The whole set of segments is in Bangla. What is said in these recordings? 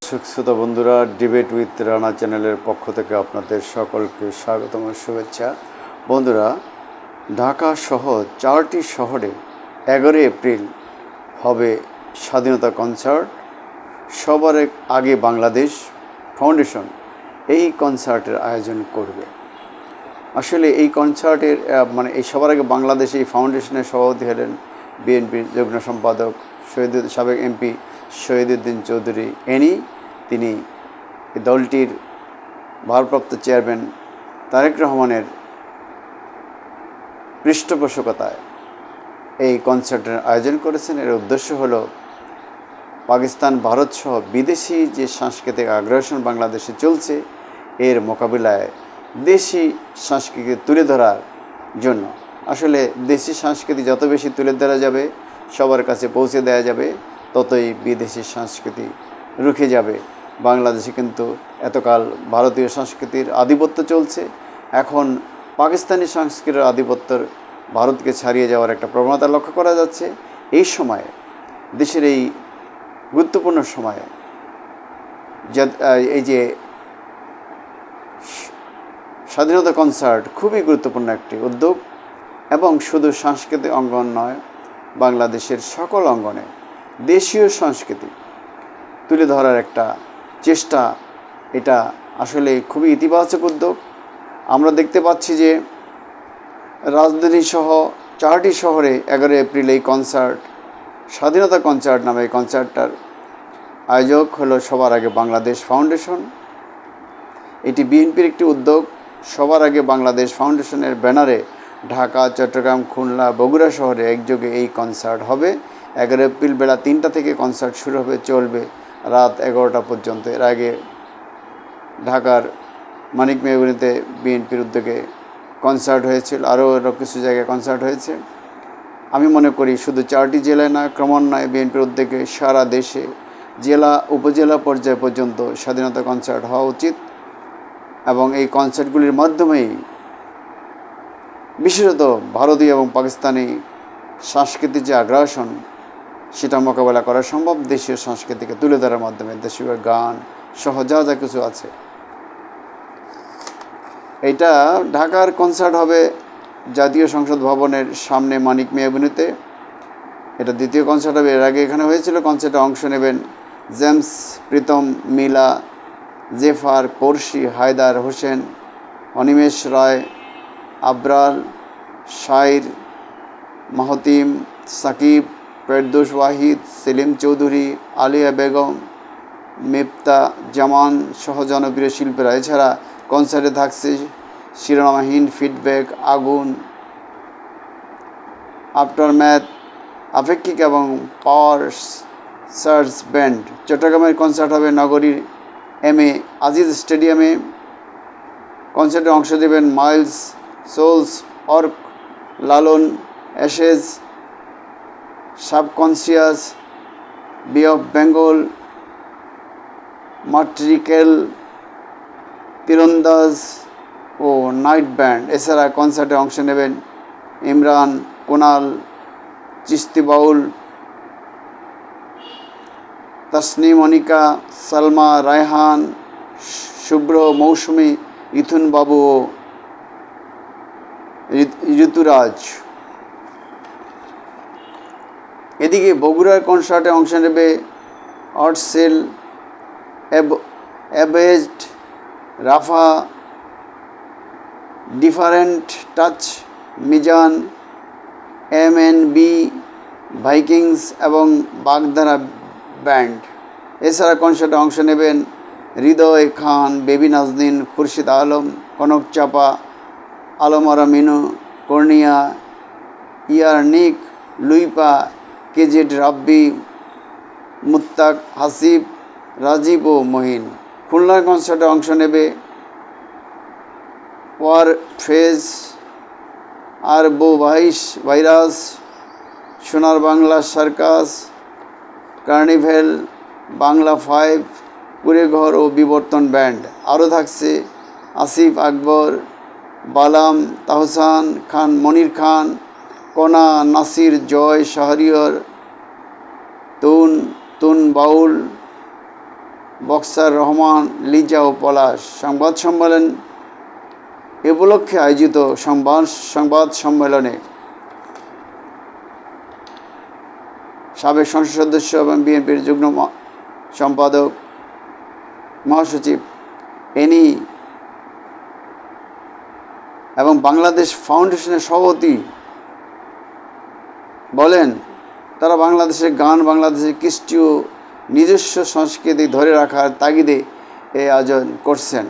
দর্শক শ্রোতা বন্ধুরা, ডিবেট উইথ রানা চ্যানেলের পক্ষ থেকে আপনাদের সকলকে স্বাগতম ও শুভেচ্ছা। বন্ধুরা, ঢাকা সহ 4টি শহরে 11 এপ্রিল হবে স্বাধীনতা কনসার্ট। সবার আগে বাংলাদেশ ফাউন্ডেশন এই কনসার্টের আয়োজন করবে। আসলে এই কনসার্টের এই সবার আগে বাংলাদেশ এই ফাউন্ডেশনের সভাপতি হলেন বিএনপির যুগ্ম সম্পাদক সাবেক এমপি শহীদুদ্দিন চৌধুরী। তিনি দলটির ভারপ্রাপ্ত চেয়ারম্যান তারেক রহমানের পৃষ্ঠপোষকতায় এই কনসার্টের আয়োজন করেছেন। এর উদ্দেশ্য হলো পাকিস্তান, ভারত সহ বিদেশি যে সাংস্কৃতিক আগ্রাসন বাংলাদেশে চলছে এর মোকাবিলায় দেশি সংস্কৃতি তুলে ধরার জন্য। আসলে দেশি সংস্কৃতি যত বেশি তুলে ধরা যাবে, সবার কাছে পৌঁছে দেওয়া যাবে, ততই বিদেশি সংস্কৃতি রুখে যাবে। বাংলাদেশে কিন্তু এতকাল ভারতীয় সংস্কৃতির আধিপত্য চলছে, এখন পাকিস্তানি সংস্কৃতির আধিপত্যের ভারতকে ছাড়িয়ে যাওয়ার একটা প্রবণতা লক্ষ্য করা যাচ্ছে। এই সময়ে, দেশের এই গুরুত্বপূর্ণ সময়ে এই যে স্বাধীনতা কনসার্ট খুবই গুরুত্বপূর্ণ একটি উদ্যোগ, এবং শুধু সাংস্কৃতিক অঙ্গন নয়, বাংলাদেশের সকল অঙ্গনে দেশীয় সংস্কৃতি তুলে ধরার একটা চেষ্টা। এটা আসলে খুবই ইতিবাচক উদ্যোগ। আমরা দেখতে পাচ্ছি যে রাজধানী সহ 4টি শহরে 11 এপ্রিল এই কনসার্ট, স্বাধীনতা কনসার্ট নামে এই কনসার্টটার আয়োজক হলো সবার আগে বাংলাদেশ ফাউন্ডেশন। এটি বিএনপির একটি উদ্যোগ। সবার আগে বাংলাদেশ ফাউন্ডেশনের ব্যানারে ঢাকা, চট্টগ্রাম, খুলনা, বগুড়া শহরে একযোগে এই কনসার্ট হবে। 11 এপ্রিল বেলা 3টা থেকে কনসার্ট শুরু হবে, চলবে রাত 11টা পর্যন্ত। এর আগে ঢাকার মানিক মেহগনিতে বিএনপির উদ্যোগে কনসার্ট হয়েছিল, আরও কিছু জায়গায় কনসার্ট হয়েছে। আমি মনে করি শুধু 4টি জেলায় না, ক্রমান্বয়ে বিএনপির উদ্যোগে সারা দেশে জেলা উপজেলা পর্যায় পর্যন্ত স্বাধীনতা কনসার্ট হওয়া উচিত, এবং এই কনসার্টগুলির মাধ্যমেই বিশেষত ভারতীয় এবং পাকিস্তানি সাংস্কৃতিক যে আগ্রাসন সেটা মোকাবেলা করা সম্ভব দেশীয় সংস্কৃতিকে তুলে ধরার মাধ্যমে। দেশীয় গান সহ যা যা কিছু আছে। এটা ঢাকার কনসার্ট হবে জাতীয় সংসদ ভবনের সামনে মানিক মিয়া এভিনিউতে। এটা দ্বিতীয় কনসার্ট হবে। এর আগে এখানে হয়েছিল। কনসার্টে অংশ নেবেন জেমস, প্রীতম, মিলা, জেফার, পড়শি, হায়দার হোসেন, অনিমেষ রায়, আবরাল, শাইর, মাহতিম, সাকিব, ফেরদৌস ওয়াহিদ, সেলিম চৌধুরী, আলিয়া বেগম, মেপ্তা জামান সহ জনপ্রিয় শিল্পীরা। এছাড়া কনসার্টে থাকছে শিরোনামহীন, ফিডব্যাক, আগুন, আফটারম্যাথ, আপেক্ষিক এবং পাওয়ার সার্চ ব্যান্ড। চট্টগ্রামের কনসার্ট হবে নগরীর এম.এ. আজিজ স্টেডিয়ামে। কনসার্টে অংশ নেবেন Miles, Souls, Arko, Lalon, Ashes, subconscious, bay of Bengal, মাট্রিকেল, তীরন্দাজ ও নাইট ব্যান্ড। এছাড়া কনসার্টে অংশ নেবেন ইমরান, কুনাল, চিস্তি বাউল, তাসনিম, অনিকা, সালমা, রায়হান, শুভ্র, মৌসুমী, ইথুন বাবু ও ঋতুরাজ। এদিকে বগুড়ার কনসার্টে অংশ নেবে আর্টসেল, অ্যাবেজড, রাফা, ডিফারেন্ট টাচ, মিজান, এমএনবি, ভাইকিংস এবং বাগধারা ব্যান্ড। এছাড়া কনসার্টে অংশ নেবেন হৃদয় খান, বেবি নাজনীন, খুরশিদ আলম, কনক চাপা, আলমারা মিনু, কর্নিয়া, ইয়ারনিক, লুইপা, কেজেড, রাব্বি, মুত্তাক, হাসিব, রাজীব ও মহিন। খুলনার কনসার্টে অংশ নেবে ওয়ার ফেজ, আরবো ভাইরাস, সোনার বাংলা সার্কাস, কার্নিভেল, বাংলা 5, কুড়েঘর ও বিবর্তন ব্যান্ড। আরও থাকছে আসিফ আকবর, বালাম, তাহসান খান, মনির খান, কণা, নাসির, জয়, শাহরিয়ার, তুন বাউল, বক্সার রহমান, লিজা ও পলাশ। সংবাদ সম্মেলন এ উপলক্ষে আয়োজিত সংবাদ সম্মেলনে সাবেক সংসদ সদস্য এবং বিএনপির যুগ্ম সম্পাদক মহাসচিব এনি এবং বাংলাদেশ ফাউন্ডেশনের সভাপতি বলেন, তারা বাংলাদেশের গান, বাংলাদেশের কৃষ্টি ও নিজস্ব সংস্কৃতি ধরে রাখার তাগিদে এই আয়োজন করছেন।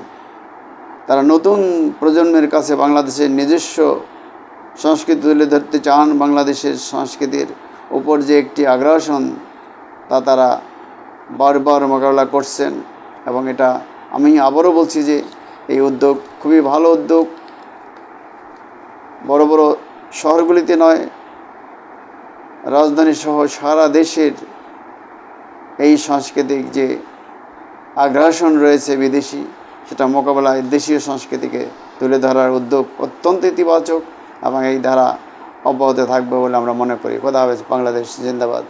তারা নতুন প্রজন্মের কাছে বাংলাদেশের নিজস্ব সংস্কৃতি তুলে ধরতে চান। বাংলাদেশের সংস্কৃতির উপর যে একটি আগ্রাসন তা তারা বারবার মোকাবেলা করছেন এবং এটা আমি আবারও বলছি যে এই উদ্যোগ খুবই ভালো উদ্যোগ। বড় বড় শহরগুলিতে নয়, রাজধানী সহ সারা দেশের এই সাংস্কৃতিক যে আগ্রাসন রয়েছে বিদেশি, সেটা মোকাবেলায় দেশীয় সংস্কৃতিকে তুলে ধরার উদ্যোগ অত্যন্ত ইতিবাচক এবং এই ধারা অব্যাহত থাকবে বলে আমরা মনে করি। খোদা হাফেজ। বাংলাদেশ জিন্দাবাদ।